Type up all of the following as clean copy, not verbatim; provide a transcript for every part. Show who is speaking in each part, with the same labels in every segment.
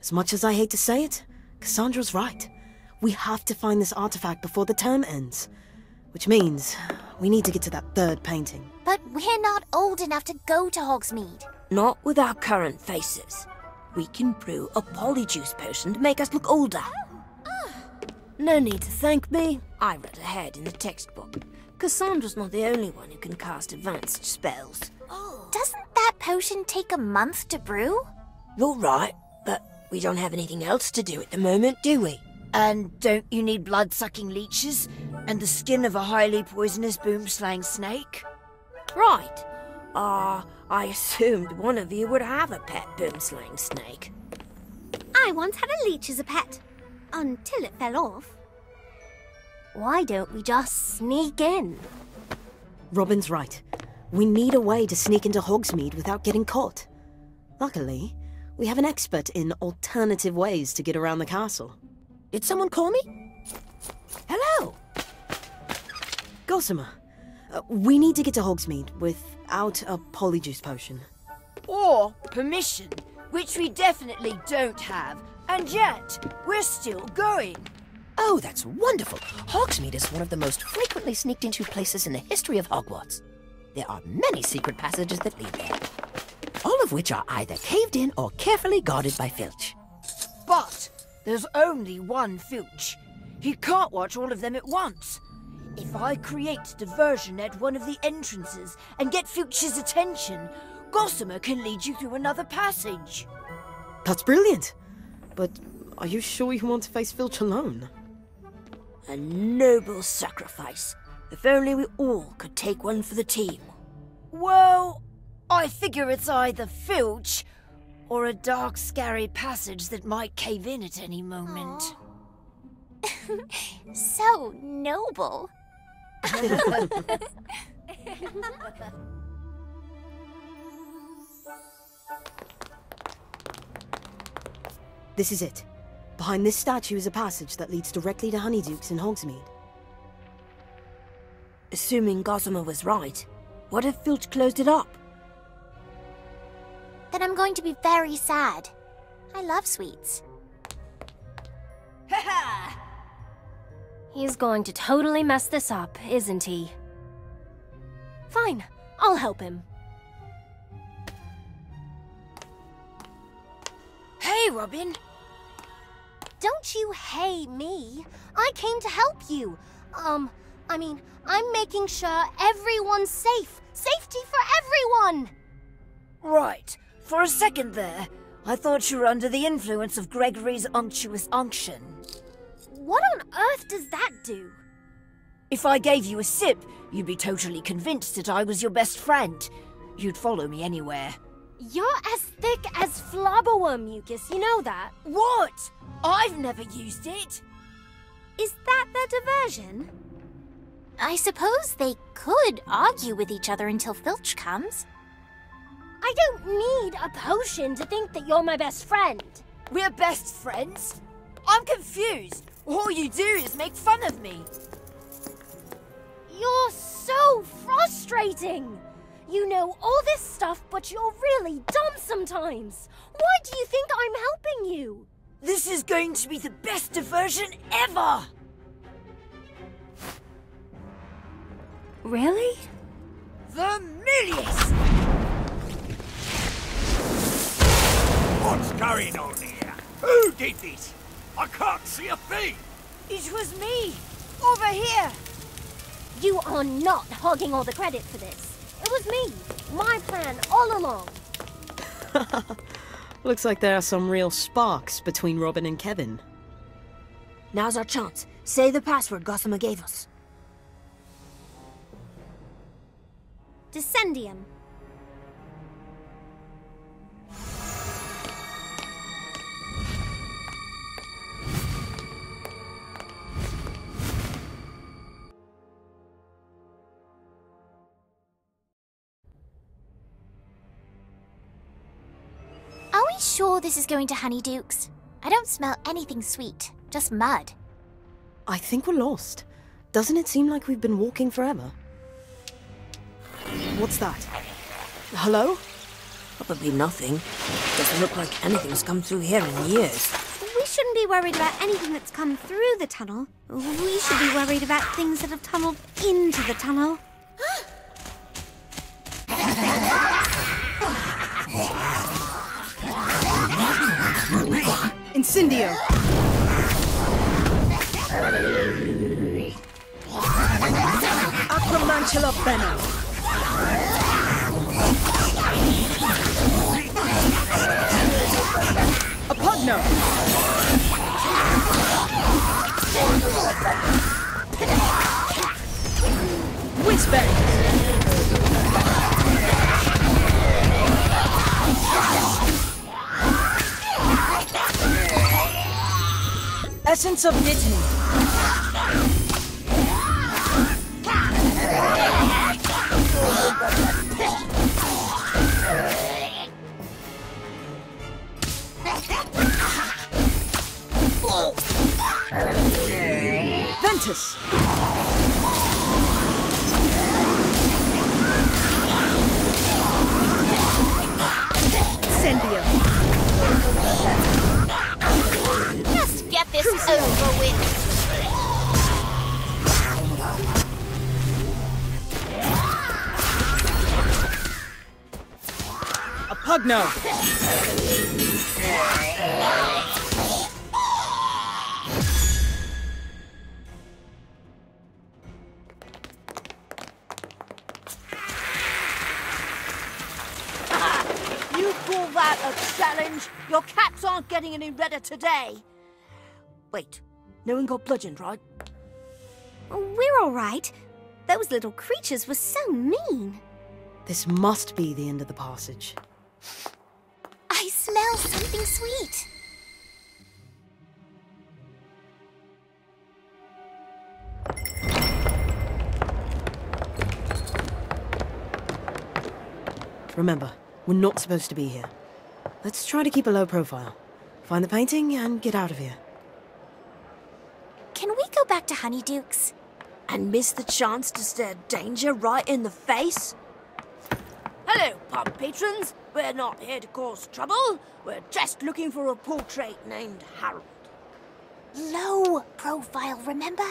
Speaker 1: As much as I hate to say it, Cassandra's right. We have to find this artifact before the term ends. Which means we need to get to that third painting.
Speaker 2: But we're not old enough to go to Hogsmeade.
Speaker 3: Not with our current faces. We can brew a polyjuice potion to make us look older. No need to thank me. I read ahead in the textbook. Cassandra's not the only one who can cast advanced spells.
Speaker 2: Doesn't that potion take a month to brew?
Speaker 3: You're right, but we don't have anything else to do at the moment, do we?
Speaker 4: And don't you need blood-sucking leeches? And the skin of a highly poisonous boom-slaying snake?
Speaker 3: Right. I assumed one of you would have a pet boom-slaying snake.
Speaker 5: I once had a leech as a pet. Until it fell off. Why don't we just sneak in?
Speaker 1: Robin's right. We need a way to sneak into Hogsmeade without getting caught. Luckily, we have an expert in alternative ways to get around the castle.
Speaker 3: Did someone call me? Hello?
Speaker 1: Gossamer, we need to get to Hogsmeade without a polyjuice potion.
Speaker 4: Or permission, which we definitely don't have. And yet, we're still going.
Speaker 6: Oh, that's wonderful. Hogsmeade is one of the most frequently sneaked into places in the history of Hogwarts. There are many secret passages that lead there, all of which are either caved in or carefully guarded by Filch.
Speaker 4: But there's only one Filch. He can't watch all of them at once. If I create diversion at one of the entrances and get Filch's attention, Gossamer can lead you through another passage.
Speaker 1: That's brilliant! But are you sure you want to face Filch alone?
Speaker 3: A noble sacrifice. If only we all could take one for the team.
Speaker 4: Well, I figure it's either Filch or a dark, scary passage that might cave in at any moment.
Speaker 2: So noble.
Speaker 1: This is it. Behind this statue is a passage that leads directly to Honeyduke's in Hogsmeade.
Speaker 3: Assuming Gossamer was right, what if Filch closed it up?
Speaker 2: Then I'm going to be very sad. I love sweets.
Speaker 4: Ha-ha!
Speaker 5: He's going to totally mess this up, isn't he? Fine, I'll help him.
Speaker 4: Hey, Robin!
Speaker 5: Don't you hey me. I came to help you. I mean, I'm making sure everyone's safe. Safety for everyone!
Speaker 4: Right. For a second there, I thought you were under the influence of Gregory's unctuous unction.
Speaker 5: What on earth does that do?
Speaker 4: If I gave you a sip, you'd be totally convinced that I was your best friend. You'd follow me anywhere.
Speaker 5: You're as thick as flobberworm mucus, you know that?
Speaker 4: What? I've never used it.
Speaker 5: Is that the diversion?
Speaker 2: I suppose they could argue with each other until Filch comes.
Speaker 5: I don't need a potion to think that you're my best friend.
Speaker 4: We're best friends? I'm confused. All you do is make fun of me.
Speaker 5: You're so frustrating. You know all this stuff, but you're really dumb sometimes. Why do you think I'm helping you?
Speaker 4: This is going to be the best diversion ever!
Speaker 5: Really?
Speaker 4: Vermilius!
Speaker 7: What's going on here? Who did this? I can't see a thing!
Speaker 4: It was me! Over here!
Speaker 5: You are not hogging all the credit for this. It was me. My plan all along.
Speaker 1: Looks like there are some real sparks between Robin and Kevin.
Speaker 3: Now's our chance. Say the password Gossamer gave us.
Speaker 5: Descendium.
Speaker 2: Are we sure this is going to Honeyduke's? I don't smell anything sweet, just mud.
Speaker 1: I think we're lost. Doesn't it seem like we've been walking forever? What's that? Hello?
Speaker 3: Probably nothing. Doesn't look like anything's come through here in years.
Speaker 5: We shouldn't be worried about anything that's come through the tunnel. We should be worried about things that have tunneled into the tunnel.
Speaker 1: Incendio! Acromantula Venom! Apugno! Whizbang! Essence of Nitiny! Ventus! Incendio!
Speaker 2: Just get this over with.
Speaker 1: Apugno!
Speaker 4: You call that a challenge? Your cats aren't getting any redder today. Wait, no one got bludgeoned, right?
Speaker 5: We're all right. Those little creatures were so mean.
Speaker 1: This must be the end of the passage.
Speaker 2: I smell something sweet.
Speaker 1: Remember, we're not supposed to be here. Let's try to keep a low profile. Find the painting and get out of here.
Speaker 2: Can we go back to Honeydukes?
Speaker 3: And miss the chance to stare danger right in the face?
Speaker 4: Hello, pub patrons. We're not here to cause trouble. We're just looking for a portrait named Harold.
Speaker 2: Low profile, remember?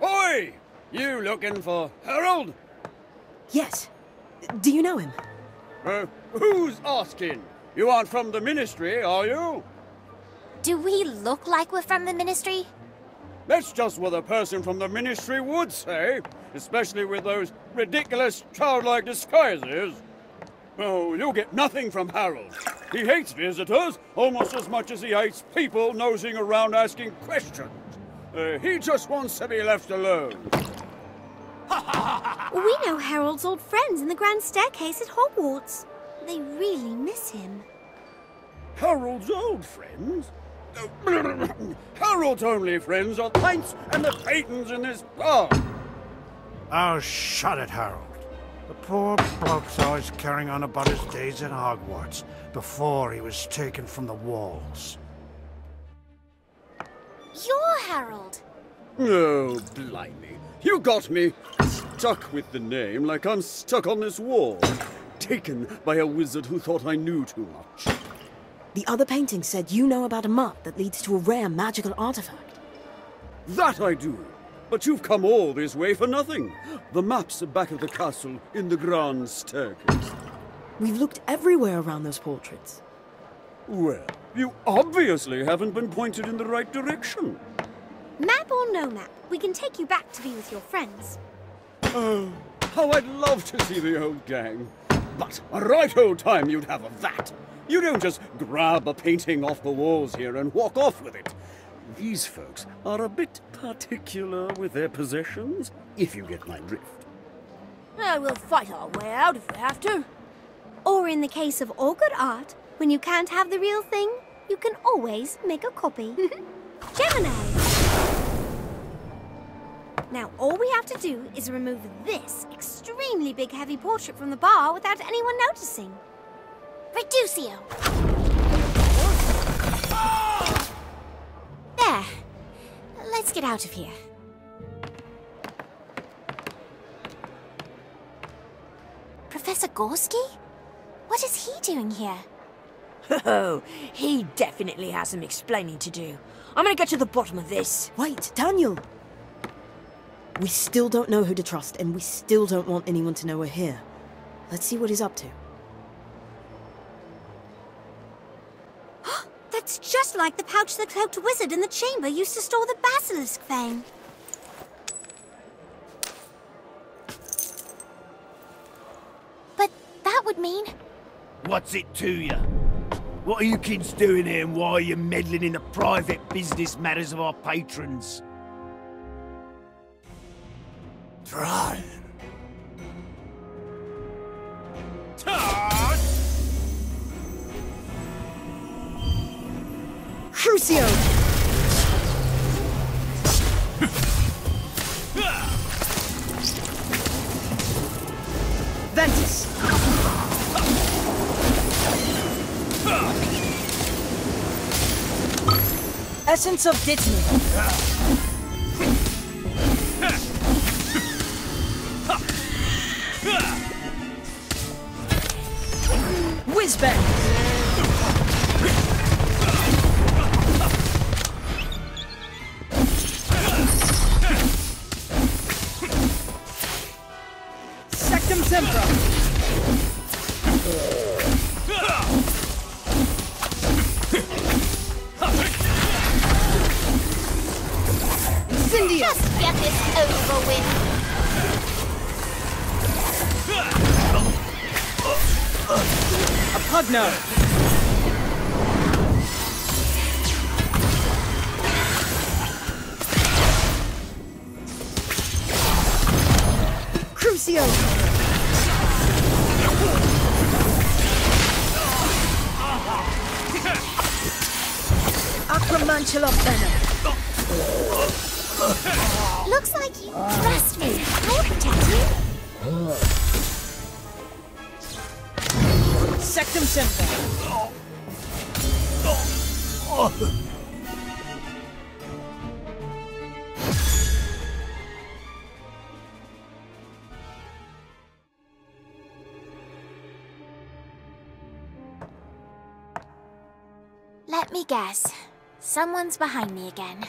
Speaker 7: Oi! You looking for Harold?
Speaker 1: Yes. Do you know him?
Speaker 7: Who's asking? You aren't from the Ministry, are you?
Speaker 2: Do we look like we're from the Ministry?
Speaker 7: That's just what a person from the Ministry would say, especially with those ridiculous childlike disguises. Oh, you'll get nothing from Harold. He hates visitors almost as much as he hates people nosing around asking questions. He just wants to be left alone.
Speaker 5: We know Harold's old friends in the Grand Staircase at Hogwarts. They really miss him.
Speaker 7: Harold's old friends? Harold's only friends are Pints and the Paytons in this bar.
Speaker 8: Oh, shut it, Harold. The poor bloke's always carrying on about his days at Hogwarts before he was taken from the walls.
Speaker 2: You're Harold.
Speaker 7: Oh, blimey. You got me stuck with the name like I'm stuck on this wall. Taken by a wizard who thought I knew too much.
Speaker 1: The other painting said you know about a map that leads to a rare magical artifact.
Speaker 7: That I do. But you've come all this way for nothing. The map's back of the castle in the Grand Staircase.
Speaker 1: We've looked everywhere around those portraits.
Speaker 7: Well, you obviously haven't been pointed in the right direction.
Speaker 5: Map or no map, we can take you back to be with your friends.
Speaker 7: Oh, how I'd love to see the old gang. But a right old time you'd have of that. You don't just grab a painting off the walls here and walk off with it. These folks are a bit particular with their possessions, if you get my drift.
Speaker 4: We'll fight our way out if we have to.
Speaker 5: Or in the case of all good art, when you can't have the real thing, you can always make a copy. Gemini! Now all we have to do is remove this extremely big heavy portrait from the bar without anyone noticing.
Speaker 2: Reducio. There. Let's get out of here. Professor Gorski? What is he doing here?
Speaker 3: Oh, he definitely has some explaining to do. I'm gonna get to the bottom of this.
Speaker 1: Wait, Daniel! We still don't know who to trust, and we still don't want anyone to know we're here. Let's see what he's up to.
Speaker 9: That's just like the pouch the cloaked wizard in the chamber used to store the basilisk fang.
Speaker 2: But that would mean...
Speaker 10: What's it to you? What are you kids doing here, and why are you meddling in the private business matters of our patrons? Try.
Speaker 1: Crucio! Ventus! Essence of Ditman! Whizbang! Sectum Sempra! Incendio!
Speaker 2: Just get this over with.
Speaker 1: A Pugno! Crucio! Acromantula Venom!
Speaker 2: Looks like you trust me. I'll protect you.
Speaker 1: Sectum Sempra!
Speaker 2: Let me guess. Someone's behind me again.